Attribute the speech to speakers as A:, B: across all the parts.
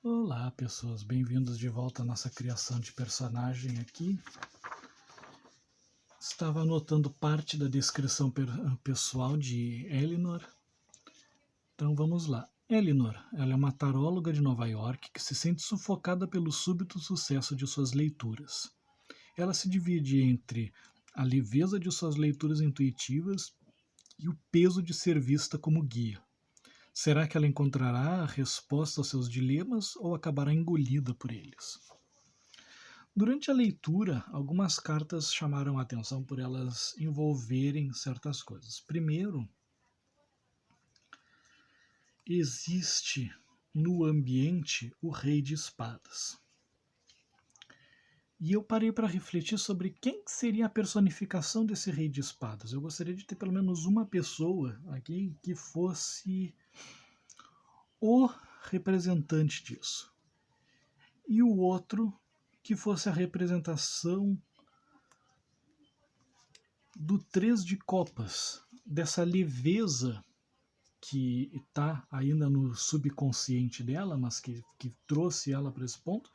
A: Olá, pessoas, bem-vindos de volta à nossa criação de personagem aqui. Estava anotando parte da descrição pessoal de Elinor. Então vamos lá. Elinor, ela é uma taróloga de Nova York que se sente sufocada pelo súbito sucesso de suas leituras. Ela se divide entre a leveza de suas leituras intuitivas e o peso de ser vista como guia. Será que ela encontrará a resposta aos seus dilemas ou acabará engolida por eles? Durante a leitura, algumas cartas chamaram a atenção por elas envolverem certas coisas. Primeiro, existe no ambiente o Rei de Espadas. E eu parei para refletir sobre quem seria a personificação desse Rei de Espadas. Eu gostaria de ter pelo menos uma pessoa aqui que fosse o representante disso. E o outro que fosse a representação do 3 de copas, dessa leveza que está ainda no subconsciente dela, mas que trouxe ela para esse ponto,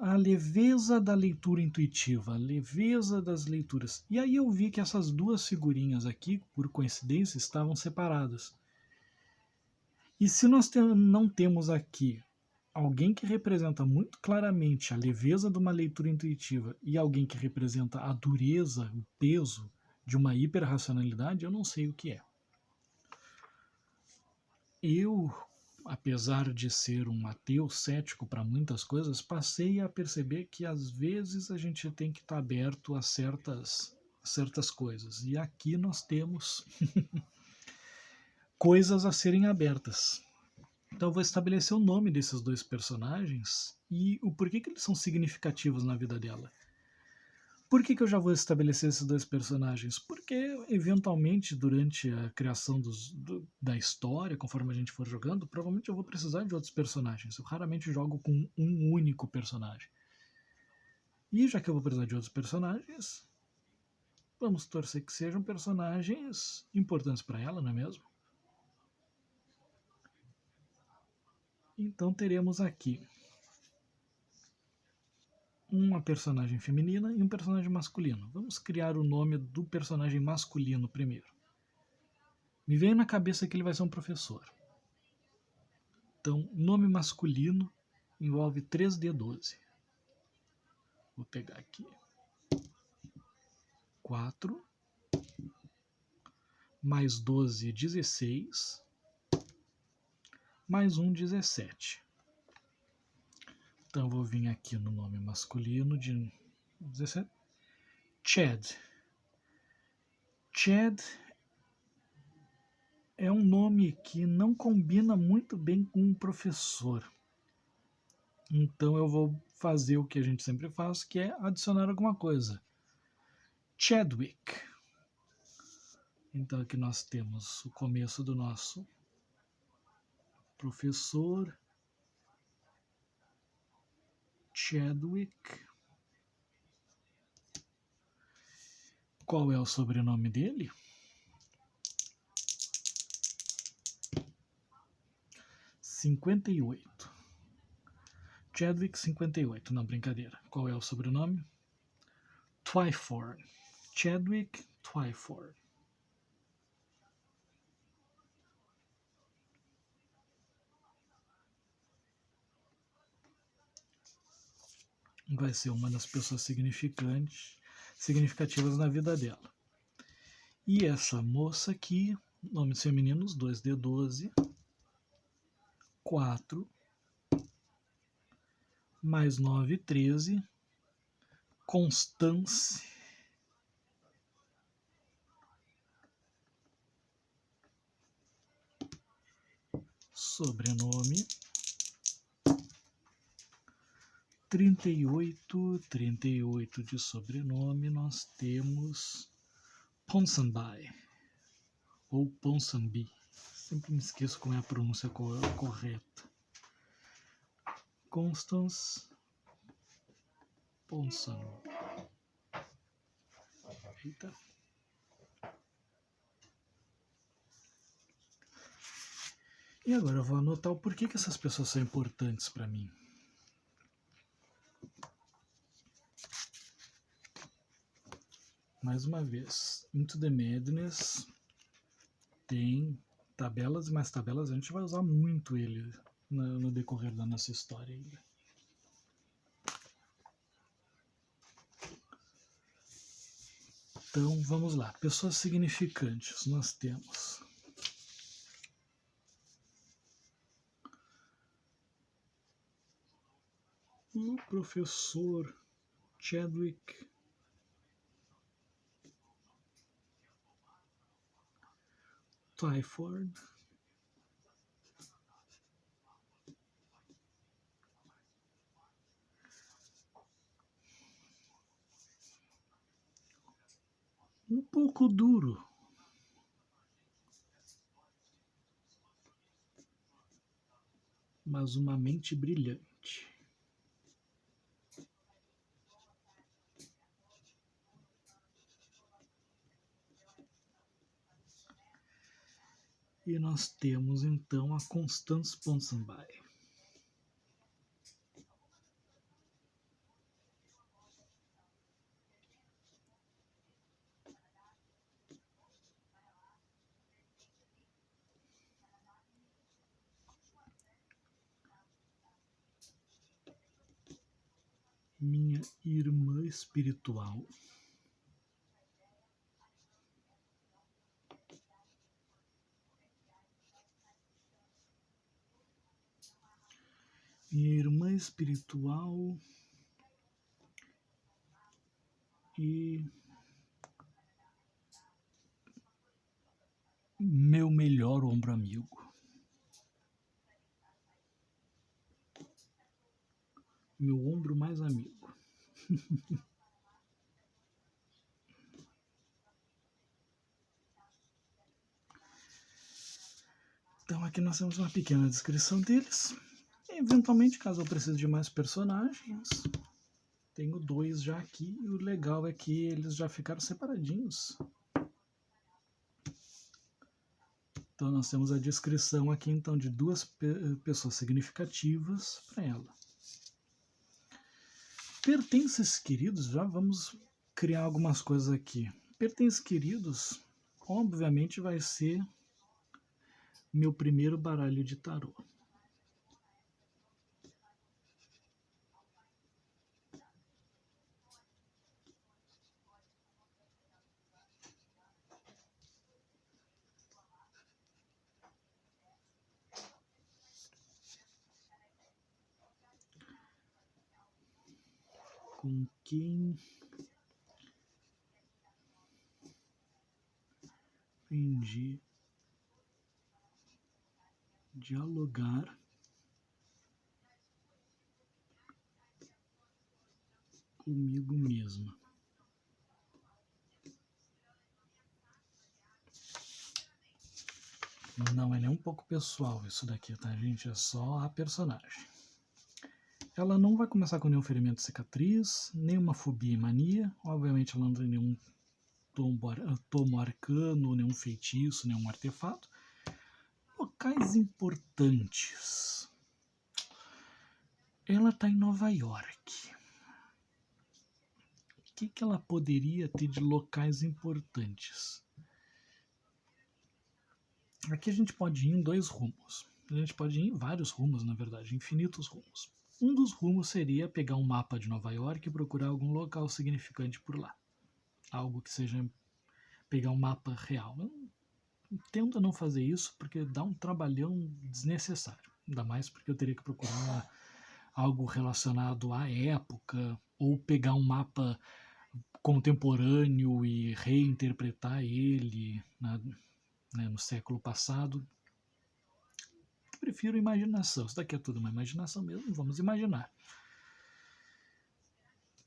A: a leveza da leitura intuitiva, a leveza das leituras. E aí eu vi que essas duas figurinhas aqui, por coincidência, estavam separadas. E se nós não temos aqui alguém que representa muito claramente a leveza de uma leitura intuitiva e alguém que representa a dureza, o peso de uma hiperracionalidade, eu não sei o que é. Eu, apesar de ser um ateu cético para muitas coisas, passei a perceber que às vezes a gente tem que estar aberto a certas coisas. E aqui nós temos coisas a serem abertas. Então eu vou estabelecer o nome desses dois personagens e o porquê que eles são significativos na vida dela. Por que eu já vou estabelecer esses dois personagens? Porque, eventualmente, durante a criação da história, conforme a gente for jogando, provavelmente eu vou precisar de outros personagens. Eu raramente jogo com um único personagem. E já que eu vou precisar de outros personagens, vamos torcer que sejam personagens importantes para ela, não é mesmo? Então teremos aqui uma personagem feminina e um personagem masculino. Vamos criar o nome do personagem masculino primeiro. Me veio na cabeça que ele vai ser um professor. Então, nome masculino envolve 3D12. Vou pegar aqui. 4 mais 12, 16. Mais 1, 17. Então, vou vir aqui no nome masculino de 17. Chad. Chad é um nome que não combina muito bem com um professor. Então eu vou fazer o que a gente sempre faz, que é adicionar alguma coisa. Chadwick. Então aqui nós temos o começo do nosso professor Chadwick. Qual é o sobrenome dele? (58) Chadwick 58, não, brincadeira. Qual é o sobrenome? Twyford. Chadwick Twyford. Vai ser uma das pessoas significativas na vida dela. E essa moça aqui, nomes femininos, 2D12, 4, mais 9, 13, Constance, sobrenome, 38 de sobrenome, nós temos Ponsonby, ou Ponsonby, sempre me esqueço como é a pronúncia correta. Constance Ponsonby. Eita. E agora eu vou anotar o porquê que essas pessoas são importantes para mim. Mais uma vez, Into the Madness tem tabelas e mais tabelas. A gente vai usar muito ele no decorrer da nossa história ainda. Então vamos lá. Pessoas significantes nós temos o professor Chadwick Twyford, um pouco duro, mas uma mente brilhante. E nós temos então a Constance Ponsonby. Minha irmã espiritual. Minha irmã espiritual e meu melhor ombro amigo. Meu ombro mais amigo. Então aqui nós temos uma pequena descrição deles. Eventualmente, caso eu precise de mais personagens, tenho 2 já aqui. E o legal é que eles já ficaram separadinhos. Então nós temos a descrição aqui então de 2 pessoas significativas para ela. Pertences queridos, já vamos criar algumas coisas aqui. Pertences queridos, obviamente vai ser meu primeiro baralho de tarô. Com quem aprendi dialogar comigo mesma. Não é nem um pouco pessoal isso daqui, tá, gente? É só a personagem. Ela não vai começar com nenhum ferimento de cicatriz, nenhuma fobia e mania. Obviamente ela não tem nenhum tomo arcano, nenhum feitiço, nenhum artefato. Locais importantes. Ela está em Nova York. O que ela poderia ter de locais importantes? Aqui a gente pode ir em 2 rumos. A gente pode ir em vários rumos, na verdade, infinitos rumos. Um dos rumos seria pegar um mapa de Nova York e procurar algum local significante por lá. Algo que seja pegar um mapa real. Eu tento não fazer isso porque dá um trabalhão desnecessário. Ainda mais porque eu teria que procurar algo relacionado à época ou pegar um mapa contemporâneo e reinterpretar ele no século passado. Eu prefiro imaginação. Isso daqui é tudo uma imaginação mesmo, vamos imaginar.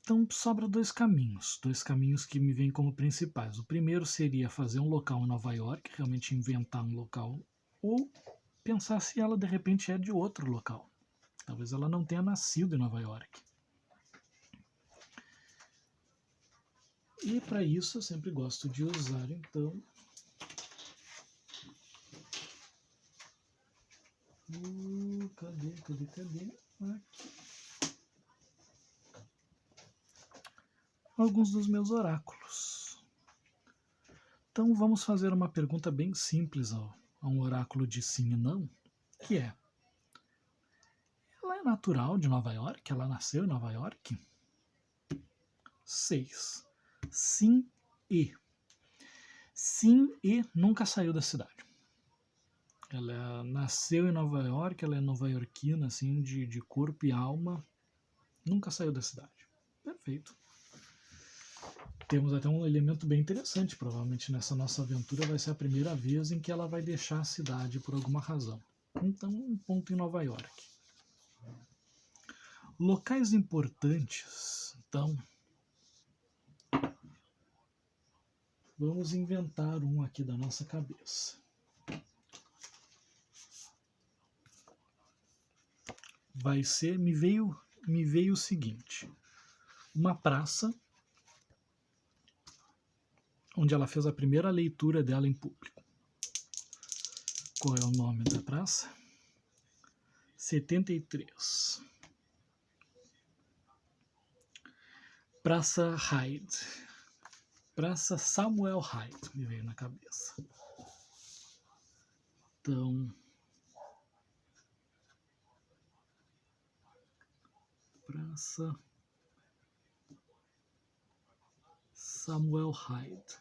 A: Então sobra 2 caminhos que me vêm como principais. O primeiro seria fazer um local em Nova York, realmente inventar um local, ou pensar se ela de repente é de outro local. Talvez ela não tenha nascido em Nova York. E para isso eu sempre gosto de usar então Cadê? Aqui. Alguns dos meus oráculos. Então vamos fazer uma pergunta bem simples a um oráculo de sim e não, que é: ela é natural de Nova York? Ela nasceu em Nova York? 6. Sim e. Sim e nunca saiu da cidade. Ela nasceu em Nova York, ela é nova-iorquina, assim, de corpo e alma. Nunca saiu da cidade. Perfeito. Temos até um elemento bem interessante. Provavelmente nessa nossa aventura vai ser a primeira vez em que ela vai deixar a cidade por alguma razão. Então, um ponto em Nova York. Locais importantes. Então, vamos inventar um aqui da nossa cabeça. Vai ser, me veio o seguinte: uma praça onde ela fez a primeira leitura dela em público. Qual é o nome da praça? 73. Praça Hyde. Praça Samuel Hyde me veio na cabeça. Então, Praça Samuel Hyde,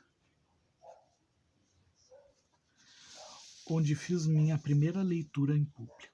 A: onde fiz minha primeira leitura em público.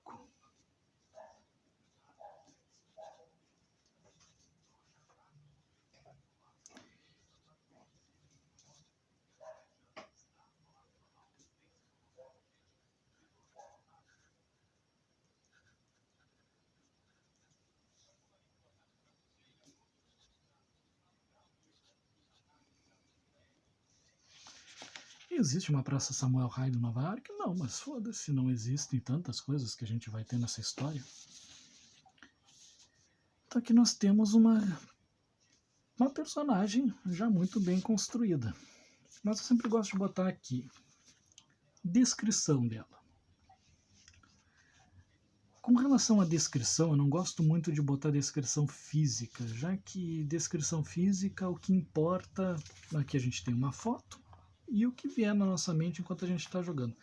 A: Existe uma Praça Samuel Hyde em Nova York? Não, mas foda-se, não existem tantas coisas que a gente vai ter nessa história. Então aqui nós temos uma personagem já muito bem construída. Mas eu sempre gosto de botar aqui descrição dela. Com relação à descrição, eu não gosto muito de botar descrição física, já que descrição física, o que importa, aqui a gente tem uma foto, e o que vier na nossa mente enquanto a gente está jogando.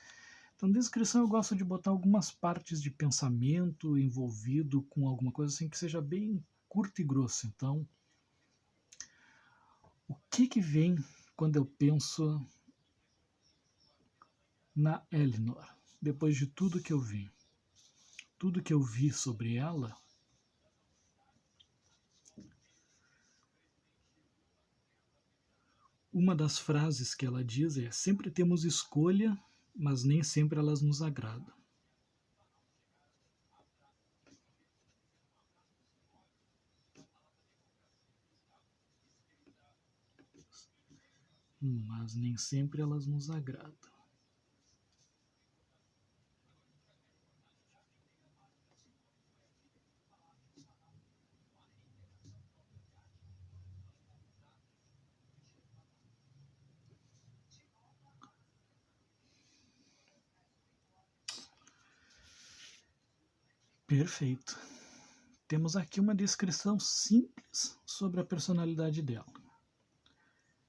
A: Então, descrição eu gosto de botar algumas partes de pensamento envolvido com alguma coisa assim que seja bem curto e grosso. Então, o que vem quando eu penso na Elinor, depois de tudo que eu vi? Tudo que eu vi sobre ela, uma das frases que ela diz é: sempre temos escolha, mas nem sempre elas nos agradam. Mas nem sempre elas nos agradam. Perfeito. Temos aqui uma descrição simples sobre a personalidade dela.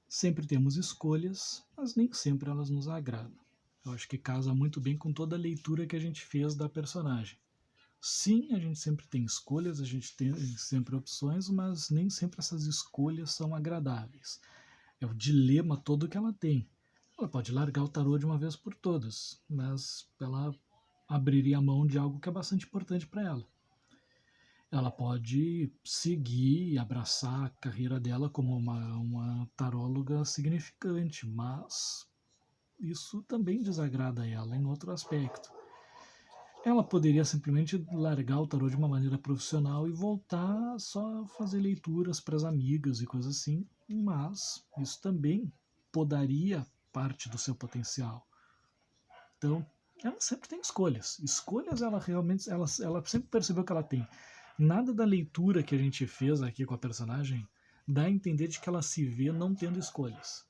A: Sempre temos escolhas, mas nem sempre elas nos agradam. Eu acho que casa muito bem com toda a leitura que a gente fez da personagem. Sim, a gente sempre tem escolhas, a gente tem sempre opções, mas nem sempre essas escolhas são agradáveis. É o dilema todo que ela tem. Ela pode largar o tarô de uma vez por todas, mas ela abriria a mão de algo que é bastante importante para ela. Ela pode seguir e abraçar a carreira dela como uma taróloga significante, mas isso também desagrada ela em outro aspecto. Ela poderia simplesmente largar o tarô de uma maneira profissional e voltar só a fazer leituras para as amigas e coisas assim, mas isso também podaria parte do seu potencial. Então, ela sempre tem escolhas. Escolhas ela realmente, ela sempre percebeu que ela tem. Nada da leitura que a gente fez aqui com a personagem dá a entender de que ela se vê não tendo escolhas.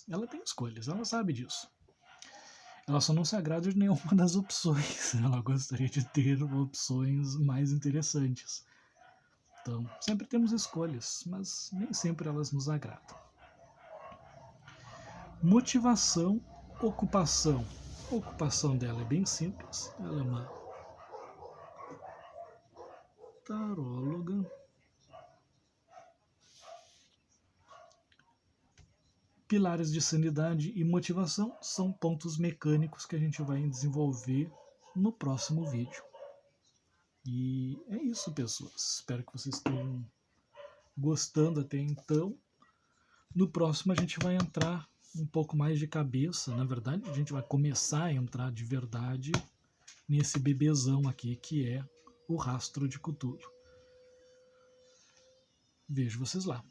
A: Ela tem escolhas, ela sabe disso. Ela só não se agrada de nenhuma das opções. Ela gostaria de ter opções mais interessantes. Então, sempre temos escolhas, mas nem sempre elas nos agradam. Motivação, ocupação. A ocupação dela é bem simples. Ela é uma taróloga. Pilares de sanidade e motivação são pontos mecânicos que a gente vai desenvolver no próximo vídeo. E é isso, pessoas. Espero que vocês tenham gostando até então. No próximo a gente vai entrar um pouco mais de cabeça. Na verdade, a gente vai começar a entrar de verdade nesse bebezão aqui que é o Rastro de Cthulhu. Vejo vocês lá.